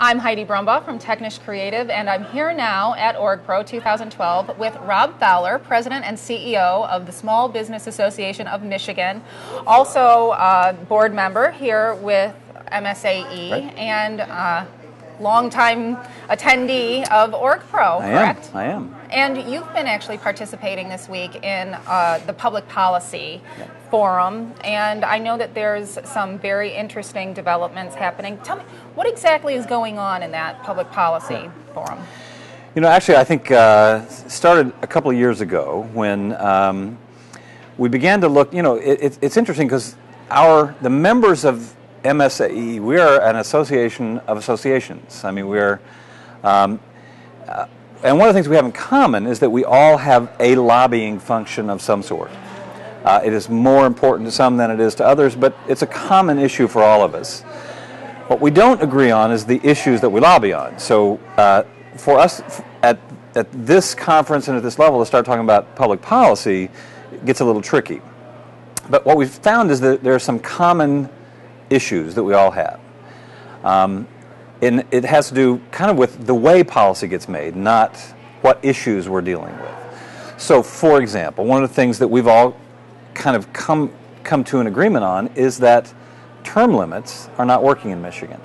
I'm Heidi Brumbaugh from Technish Creative, and I'm here now at OrgPro 2012 with Rob Fowler, President and CEO of the Small Business Association of Michigan, also a board member here with MSAE, right. And longtime attendee of OrgPro, correct? I am. And you've been actually participating this week in the public policy forum, and I know that there's some very interesting developments happening. Tell me, what exactly is going on in that public policy forum? You know, actually, I think started a couple of years ago when we began to look. You know, it's interesting because the members of MSAE, we are an association of associations. I mean, we're, and one of the things we have in common is that we all have a lobbying function of some sort. It is more important to some than it is to others, but it's a common issue for all of us. What we don't agree on is the issues that we lobby on. So for us at this conference and at this level to start talking about public policy gets a little tricky. But what we've found is that there are some common issues that we all have. And it has to do kind of with the way policy gets made, not what issues we're dealing with. So, for example, one of the things that we've all kind of come to an agreement on is that term limits are not working in Michigan.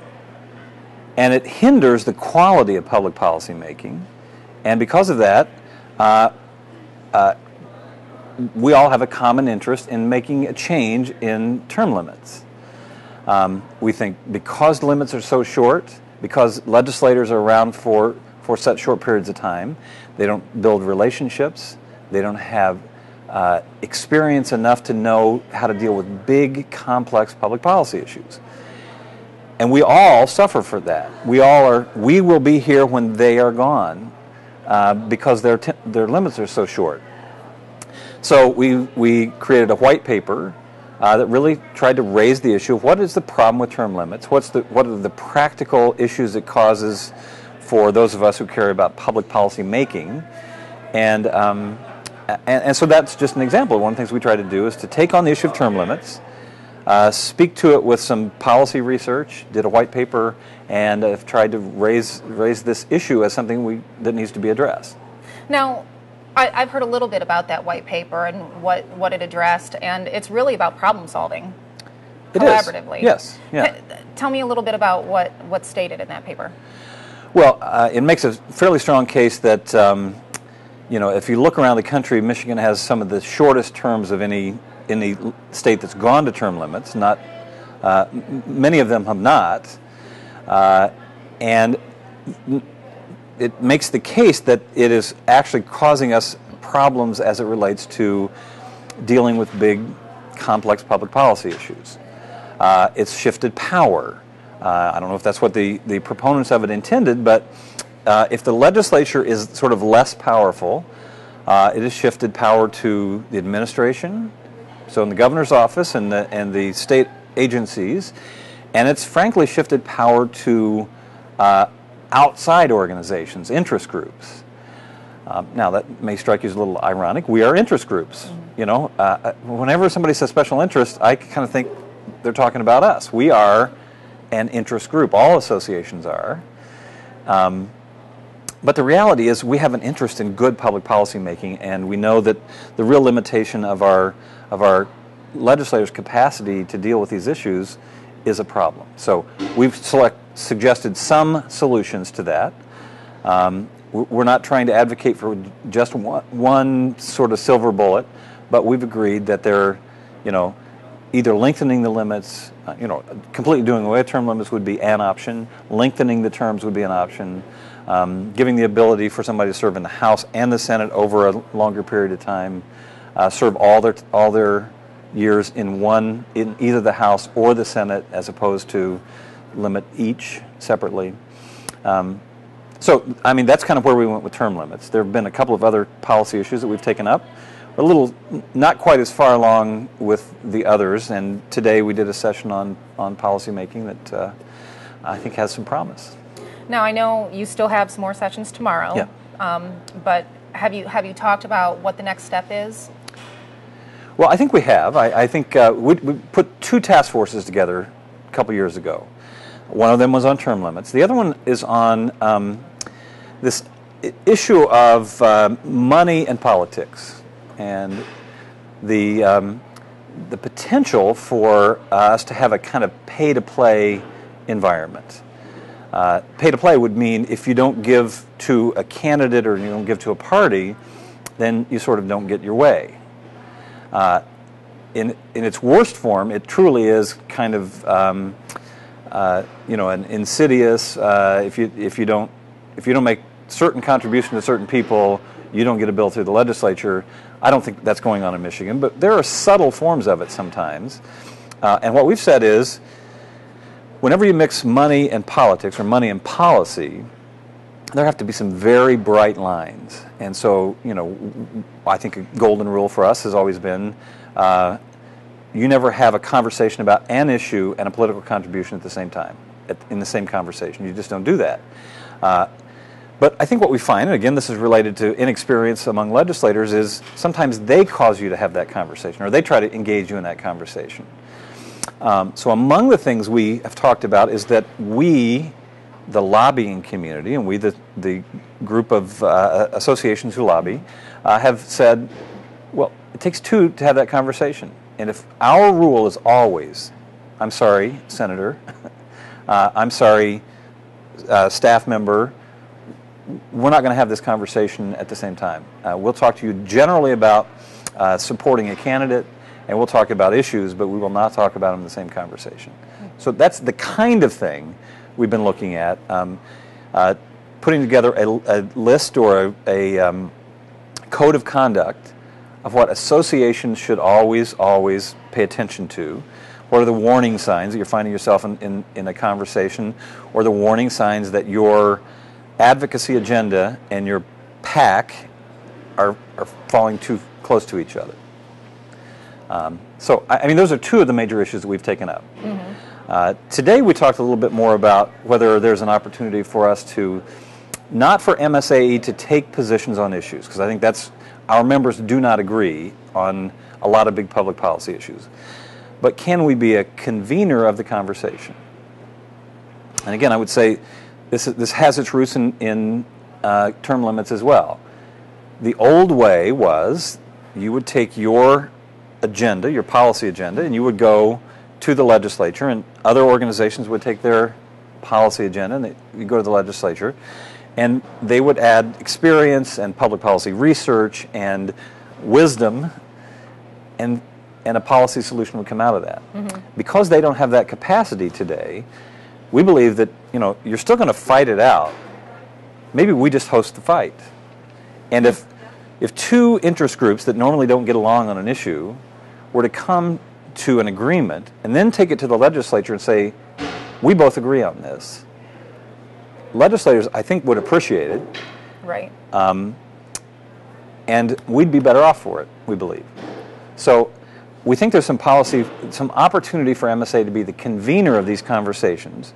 And it hinders the quality of public policy making. And because of that, we all have a common interest in making a change in term limits. We think because limits are so short, because legislators are around for such short periods of time, they don't build relationships, they don't have experience enough to know how to deal with big, complex public policy issues. And we all suffer for that. We will be here when they are gone because their limits are so short. So we created a white paper that really tried to raise the issue of what is the problem with term limits, what are the practical issues it causes for those of us who care about public policy making, and so that's just an example. One of the things we try to do is to take on the issue of term limits, speak to it with some policy research, did a white paper, and have tried to raise this issue as something that needs to be addressed. Now, I've heard a little bit about that white paper and what it addressed, and it's really about problem solving collaboratively. Yes. Yeah. Tell me a little bit about what's stated in that paper. Well, it makes a fairly strong case that you know, if you look around the country, Michigan has some of the shortest terms of any state that's gone to term limits. Not many of them have not, and it makes the case that it is actually causing us problems as it relates to dealing with big, complex public policy issues. It's shifted power. I don't know if that's what the proponents of it intended, but if the legislature is sort of less powerful, it has shifted power to the administration, so in the governor's office and the state agencies, and it's frankly shifted power to outside organizations, interest groups. Now that may strike you as a little ironic. We are interest groups. Mm-hmm. You know, whenever somebody says special interest, I kind of think they're talking about us. We are an interest group. All associations are. But the reality is we have an interest in good public policy making, and we know that the real limitation of our legislators' capacity to deal with these issues is a problem. So we've suggested some solutions to that. We're not trying to advocate for just one sort of silver bullet, but we've agreed that they're, you know, either lengthening the limits, completely doing away with term limits would be an option, lengthening the terms would be an option, giving the ability for somebody to serve in the House and the Senate over a longer period of time, serve all their years in either the House or the Senate, as opposed to limit each separately. So, I mean, that's kind of where we went with term limits. There have been a couple of other policy issues that we've taken up. We're a little, not quite as far along with the others, and today we did a session on policy making that I think has some promise. Now, I know you still have some more sessions tomorrow. Yeah. But have you talked about what the next step is? Well, I think we have. I think we put two task forces together a couple years ago. One of them was on term limits. The other one is on this issue of money and politics, and the potential for us to have a kind of pay-to-play environment. Pay-to-play would mean if you don't give to a candidate or you don't give to a party, then you sort of don't get your way. In its worst form, it truly is kind of an insidious. If you don't make certain contribution to certain people, you don't get a bill through the legislature. I don't think that's going on in Michigan, but there are subtle forms of it sometimes. And what we've said is, whenever you mix money and politics or money and policy, there have to be some very bright lines. And so, I think a golden rule for us has always been, you never have a conversation about an issue and a political contribution at the same time, in the same conversation. You just don't do that. But I think what we find, and again, this is related to inexperience among legislators, is sometimes they cause you to have that conversation, or they try to engage you in that conversation. So among the things we have talked about is that we, the lobbying community, and we, the group of associations who lobby, have said, well, it takes two to have that conversation. And if our rule is always, I'm sorry, Senator, I'm sorry, staff member, we're not going to have this conversation at the same time. We'll talk to you generally about supporting a candidate, and we'll talk about issues, but we will not talk about them in the same conversation. So that's the kind of thing we've been looking at, putting together a list or a code of conduct of what associations should always pay attention to. What are the warning signs that you're finding yourself in a conversation, or the warning signs that your advocacy agenda and your PAC are falling too close to each other. So, those are two of the major issues that we've taken up. Mm-hmm. Today we talked a little bit more about whether there's an opportunity for us to, not for MSAE to take positions on issues, because I think our members do not agree on a lot of big public policy issues. But can we be a convener of the conversation? And again, I would say this has its roots in term limits as well. The old way was you would take your agenda, your policy agenda, and you would go to the legislature, and other organizations would take their policy agenda and you go to the legislature, and they would add experience and public policy research and wisdom, and a policy solution would come out of that. Mm-hmm. Because they don't have that capacity today, we believe that you're still going to fight it out. Maybe we just host the fight. And if two interest groups that normally don't get along on an issue were to come to an agreement and then take it to the legislature and say, we both agree on this, legislators, I think, would appreciate it. Right. And we'd be better off for it, we believe. So we think there's some opportunity for MSA to be the convener of these conversations,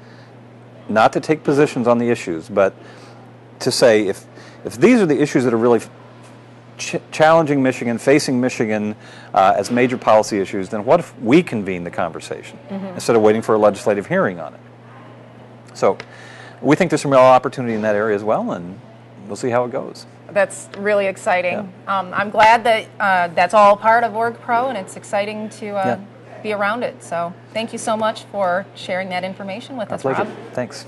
not to take positions on the issues, but to say if these are the issues that are really challenging Michigan, facing Michigan as major policy issues, then what if we convene the conversation instead of waiting for a legislative hearing on it? So we think there's some real opportunity in that area as well, and we'll see how it goes. That's really exciting. Yeah. I'm glad that that's all part of OrgPro, and it's exciting to be around it. So thank you so much for sharing that information with us, Our pleasure. Rob. Thanks.